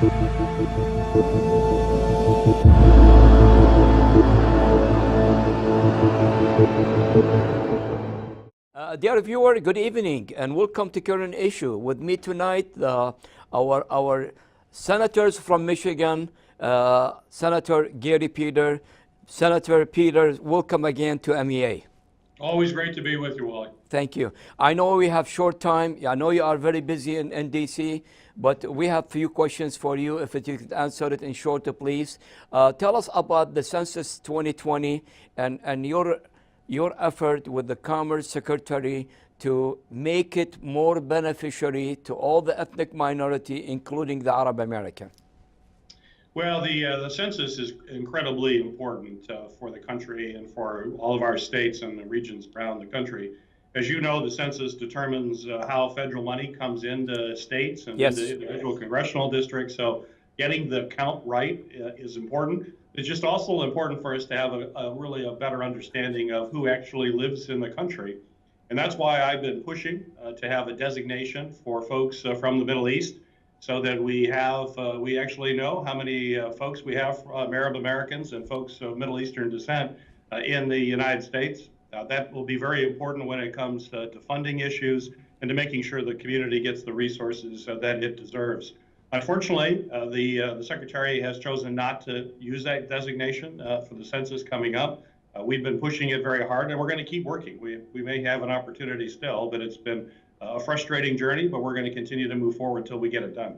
Dear viewer, good evening and welcome to Current Issue. With me tonight, our senators from Michigan, Senator Gary Peter. Senator Peter, welcome again to MEA. Always great to be with you, Wally. Thank you. I know we have short time. I know you are very busy in DC, but we have few questions for you. If you could answer it in short, please. Tell us about the Census 2020 and your effort with the Commerce Secretary to make it more beneficiary to all the ethnic minority, including the Arab American. Well, the census is incredibly important for the country and for all of our states and the regions around the country. As you know, the census determines how federal money comes into states and Yes. into individual congressional districts. So getting the count right is important. It's just also important for us to have really a better understanding of who actually lives in the country. And that's why I've been pushing to have a designation for folks from the Middle East, so that we actually know how many folks we have, Arab Americans and folks of Middle Eastern descent in the United States. That will be very important when it comes to funding issues and to making sure the community gets the resources that it deserves. Unfortunately, the Secretary has chosen not to use that designation for the census coming up. We've been pushing it very hard, and we're going to keep working. We may have an opportunity still, but it's been a frustrating journey, but we're going to continue to move forward until we get it done.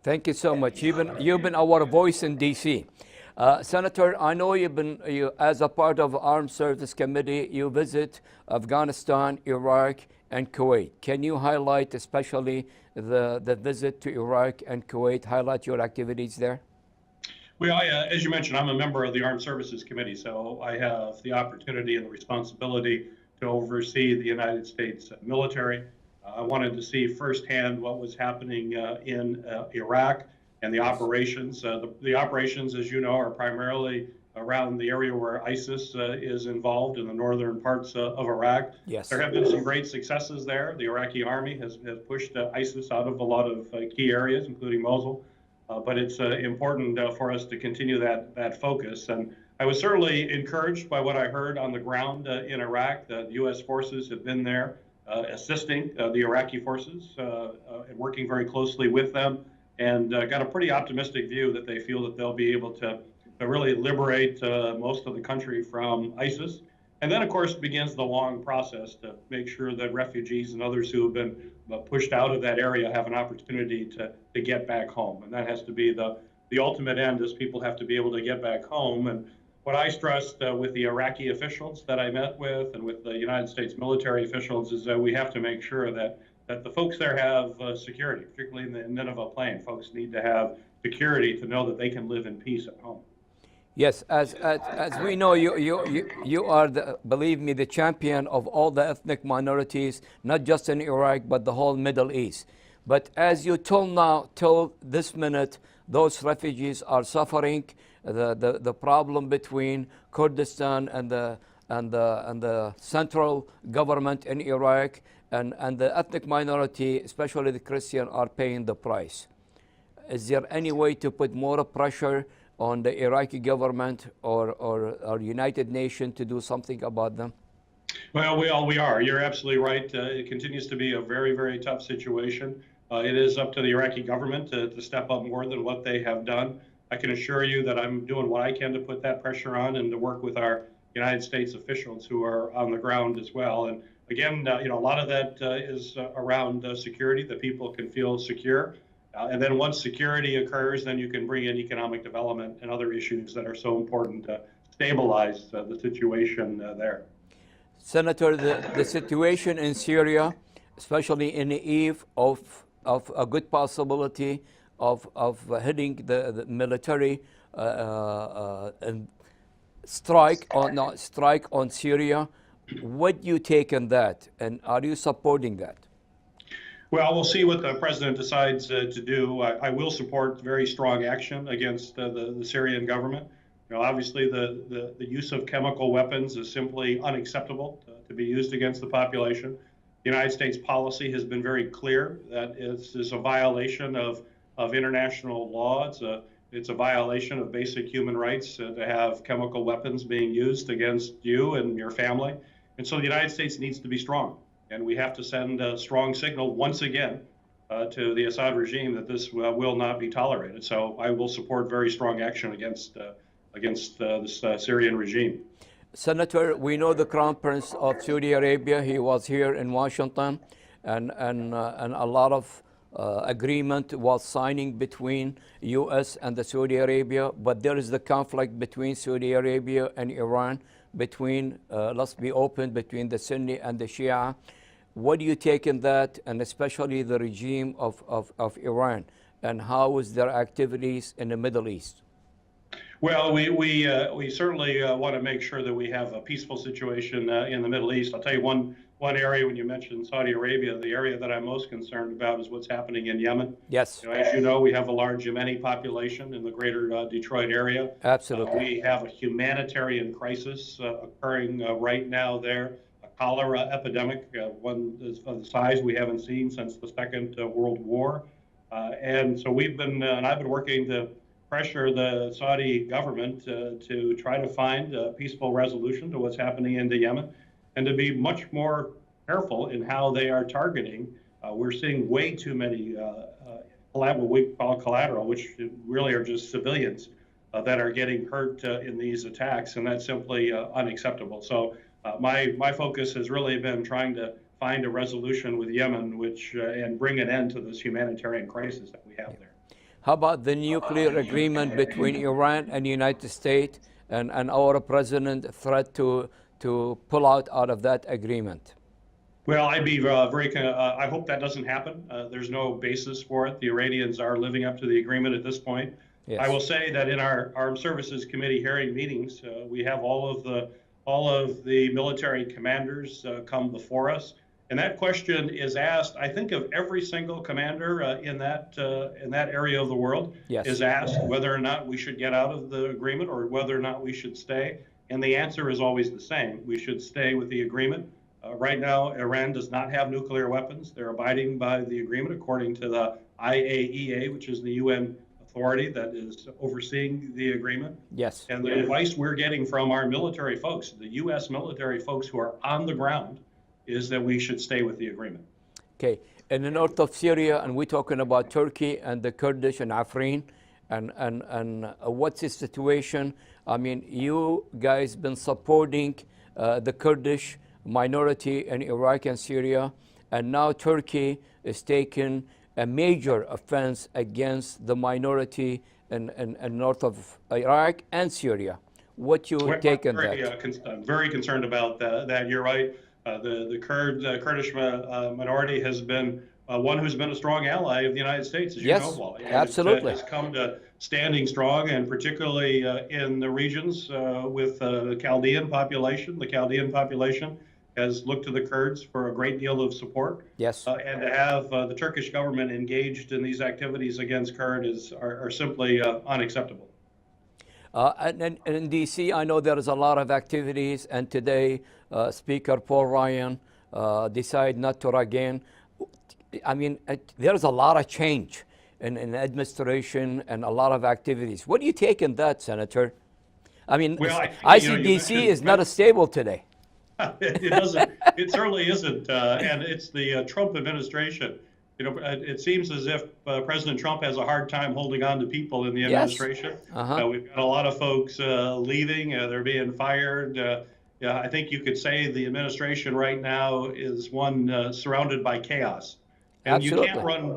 Thank you so much. You've been our voice in DC. Senator, I know you as a part of Armed Service Committee, you visit Afghanistan, Iraq, and Kuwait. Can you highlight especially the visit to Iraq and Kuwait, highlight your activities there? Well, as you mentioned, I'm a member of the Armed Services Committee, so I have the opportunity and the responsibility to oversee the United States military. I wanted to see firsthand what was happening in Iraq and the operations. The operations, as you know, are primarily around the area where ISIS is involved in the northern parts of Iraq. Yes. There have been some great successes there. The Iraqi army has pushed ISIS out of a lot of key areas, including Mosul. But it's important for us to continue that focus. And I was certainly encouraged by what I heard on the ground in Iraq. The U.S. forces have been there assisting the Iraqi forces and working very closely with them, and got a pretty optimistic view that they feel that they'll be able to really liberate most of the country from ISIS. And then, of course, begins the long process to make sure that refugees and others who have been pushed out of that area have an opportunity to get back home. And that has to be the ultimate end, is people have to be able to get back home. And what I stressed with the Iraqi officials that I met with and with the United States military officials is that we have to make sure that the folks there have security, particularly in the Nineveh Plain. Folks need to have security to know that they can live in peace at home. Yes, as we know, you are, believe me, the champion of all the ethnic minorities, not just in Iraq, but the whole Middle East. But as you till this minute, those refugees are suffering. The problem between Kurdistan and the central government in Iraq and the ethnic minority, especially the Christian, are paying the price. Is there any way to put more pressure on the Iraqi government or United Nations to do something about them? Well, we are. You're absolutely right. It continues to be a very, very tough situation. It is up to the Iraqi government to step up more than what they have done. I can assure you that I'm doing what I can to put that pressure on and to work with our United States officials who are on the ground as well. And again, a lot of that is around security, that people can feel secure. And then once security occurs, then you can bring in economic development and other issues that are so important to stabilize the situation there. Senator, the situation in Syria, especially in the eve of a good possibility of hitting the military and strike on Syria, what do you take on that, and are you supporting that? Well, we'll see what the president decides to do. I will support very strong action against the Syrian government. Obviously, the use of chemical weapons is simply unacceptable to be used against the population. The United States policy has been very clear that it is a violation of of international law. It's a violation of basic human rights to have chemical weapons being used against you and your family. And so the United States needs to be strong. And we have to send a strong signal once again to the Assad regime that this will not be tolerated. So I will support very strong action against this Syrian regime. Senator, we know the Crown Prince of Saudi Arabia. He was here in Washington, and a lot of agreement was signing between U.S. and the Saudi Arabia. But there is the conflict between Saudi Arabia and Iran, between, let's be open, between the Sunni and the Shia. What do you take in that, and especially the regime of Iran, and how is their activities in the Middle East? Well, we certainly want to make sure that we have a peaceful situation in the Middle East. I'll tell you one area when you mentioned Saudi Arabia, the area that I'm most concerned about is what's happening in Yemen. Yes. As you know, we have a large Yemeni population in the greater Detroit area. Absolutely. We have a humanitarian crisis occurring right now there, a cholera epidemic, one of the size we haven't seen since the Second World War. And so I've been working to pressure the Saudi government to try to find a peaceful resolution to what's happening in Yemen, and to be much more careful in how they are targeting. We're seeing way too many what we call collateral, which really are just civilians that are getting hurt in these attacks, and that's simply unacceptable. So my focus has really been trying to find a resolution with Yemen, and bring an end to this humanitarian crisis that we have there. How about the nuclear agreement between Iran and the United States, and our president threat to pull out of that agreement? Well, I'd be I hope that doesn't happen. There's no basis for it. The Iranians are living up to the agreement at this point. Yes. I will say that in our Armed Services Committee hearing meetings, we have all of the military commanders come before us. And that question is asked, I think, of every single commander in that area of the world. Yes. Is asked whether or not we should get out of the agreement or whether or not we should stay. And the answer is always the same. We should stay with the agreement. Right now, Iran does not have nuclear weapons. They're abiding by the agreement according to the IAEA, which is the UN authority that is overseeing the agreement. Yes. And the advice we're getting from our military folks, the U.S. military folks who are on the ground, is that we should stay with the agreement. Okay. In the north of Syria, and we're talking about Turkey and the Kurdish and Afrin, and what's the situation? I mean, you guys been supporting the Kurdish minority in Iraq and Syria, and now Turkey is taking a major offense against the minority in north of Iraq and Syria. What you take on that? I'm very concerned about that. You're right. The Kurdish minority has been one who's been a strong ally of the United States, as you know, Wally. Absolutely. It's come to standing strong, and particularly in the regions with the Chaldean population. The Chaldean population has looked to the Kurds for a great deal of support. Yes. And to have the Turkish government engaged in these activities against Kurds are simply unacceptable. And in D.C., I know there is a lot of activities, and today Speaker Paul Ryan decided not to again. I mean, there's a lot of change in administration and a lot of activities. What do you take in that, Senator? I mean, well, I see D.C. is not as stable today. It doesn't. It certainly isn't, and it's the Trump administration. You know, it seems as if President Trump has a hard time holding on to people in the administration. Yes. We've got a lot of folks leaving. They're being fired. Yeah, I think you could say the administration right now is one surrounded by chaos. And Absolutely.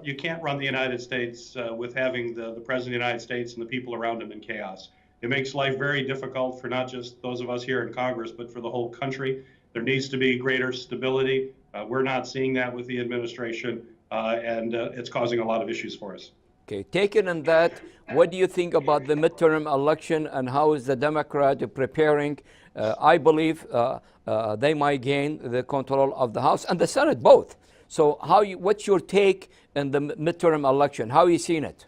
you can't run the United States with having the President of the United States and the people around him in chaos. It makes life very difficult for not just those of us here in Congress, but for the whole country. There needs to be greater stability. We're not seeing that with the administration, and it's causing a lot of issues for us. Okay, taken in that, what do you think about the midterm election, and how is the Democrat preparing? I believe they might gain the control of the House and the Senate, both. So what's your take in the midterm election? How are you seeing it?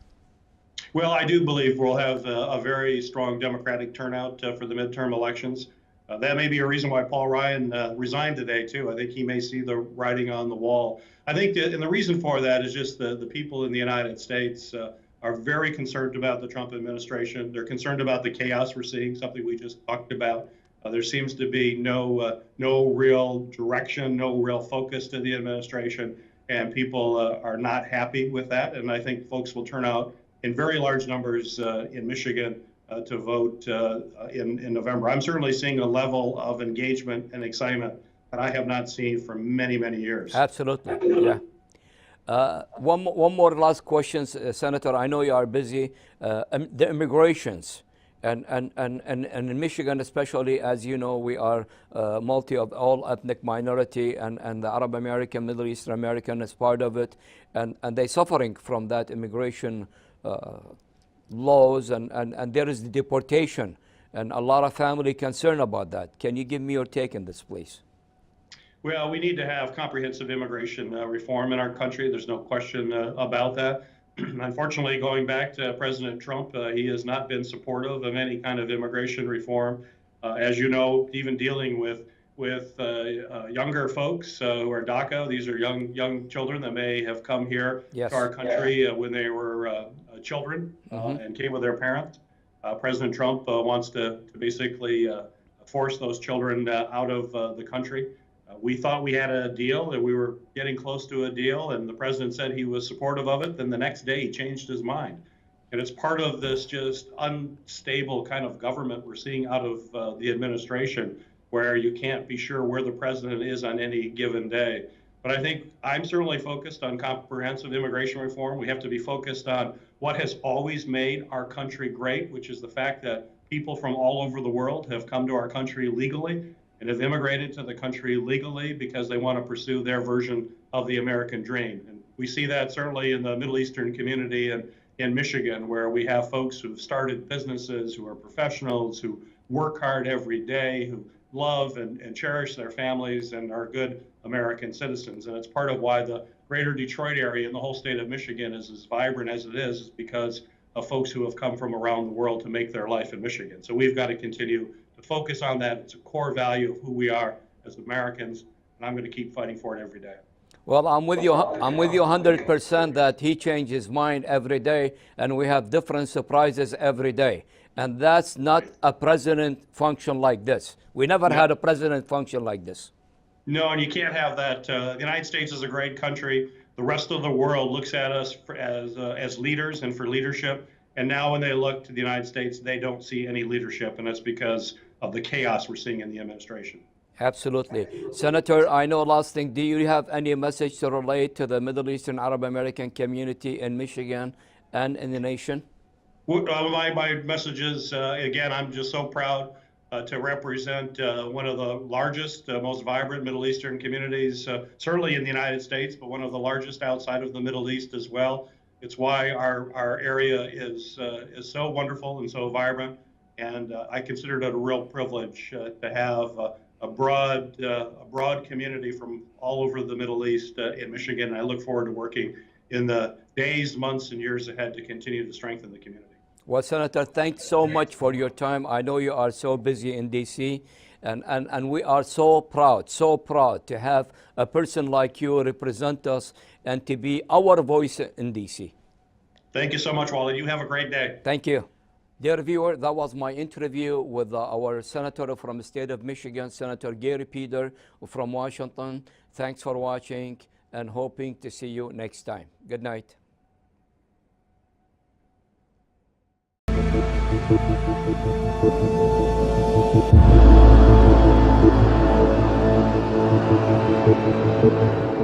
Well, I do believe we'll have a very strong Democratic turnout for the midterm elections. That may be a reason why Paul Ryan resigned today, too. I think he may see the writing on the wall. I think and the reason for that is just the people in the United States are very concerned about the Trump administration. They're concerned about the chaos we're seeing, something we just talked about. There seems to be no real direction, no real focus to the administration, and people are not happy with that. And I think folks will turn out in very large numbers in Michigan to vote in November. I'm certainly seeing a level of engagement and excitement that I have not seen for many, many years. Absolutely, yeah. One more last question, Senator. I know you are busy. The immigrations, and in Michigan especially, as you know, we are multi of all ethnic minority, and the Arab American, Middle Eastern American is part of it, and they're suffering from that immigration laws, and there is the deportation, and a lot of family concern about that. Can you give me your take on this, please? Well, we need to have comprehensive immigration reform in our country. There's no question about that. Unfortunately, going back to President Trump, he has not been supportive of any kind of immigration reform. As you know, even dealing with younger folks who are DACA, these are young children that may have come here Yes. to our country when they were children and came with their parents. President Trump wants to basically force those children out of the country. We thought we had a deal, that we were getting close to a deal, and the president said he was supportive of it. Then the next day he changed his mind. And it's part of this just unstable kind of government we're seeing out of the administration, where you can't be sure where the president is on any given day. But I think I'm certainly focused on comprehensive immigration reform. We have to be focused on what has always made our country great, which is the fact that people from all over the world have come to our country legally and have immigrated to the country legally because they want to pursue their version of the American dream. And we see that certainly in the Middle Eastern community and in Michigan, where we have folks who've started businesses, who are professionals, who work hard every day, who love and cherish their families and are good American citizens. And it's part of why the greater Detroit area and the whole state of Michigan is as vibrant as it is because of folks who have come from around the world to make their life in Michigan. So we've got to continue to focus on that. It's a core value of who we are as Americans, and I'm going to keep fighting for it every day. Well, I'm with you 100% that he changes his mind every day, and we have different surprises every day. And that's not a president function like this. We never had a president function like this. No, and you can't have that. The United States is a great country. The rest of the world looks at us as leaders and for leadership. And now when they look to the United States, they don't see any leadership, and it's because of the chaos we're seeing in the administration. Absolutely. Senator, I know last thing, do you have any message to relate to the Middle Eastern Arab American community in Michigan and in the nation? My message is, again, I'm just so proud to represent one of the largest, most vibrant Middle Eastern communities, certainly in the United States, but one of the largest outside of the Middle East as well. It's why our area is so wonderful and so vibrant, and I consider it a real privilege to have a broad community from all over the Middle East in Michigan. I look forward to working in the days, months, and years ahead to continue to strengthen the community. Well, Senator, thanks so much for your time. I know you are so busy in D.C., and we are so proud to have a person like you represent us and to be our voice in D.C. Thank you so much, Wally. You have a great day. Thank you. Dear viewer, that was my interview with our senator from the state of Michigan, Senator Gary Peter from Washington. Thanks for watching and hoping to see you next time. Good night. Thank you.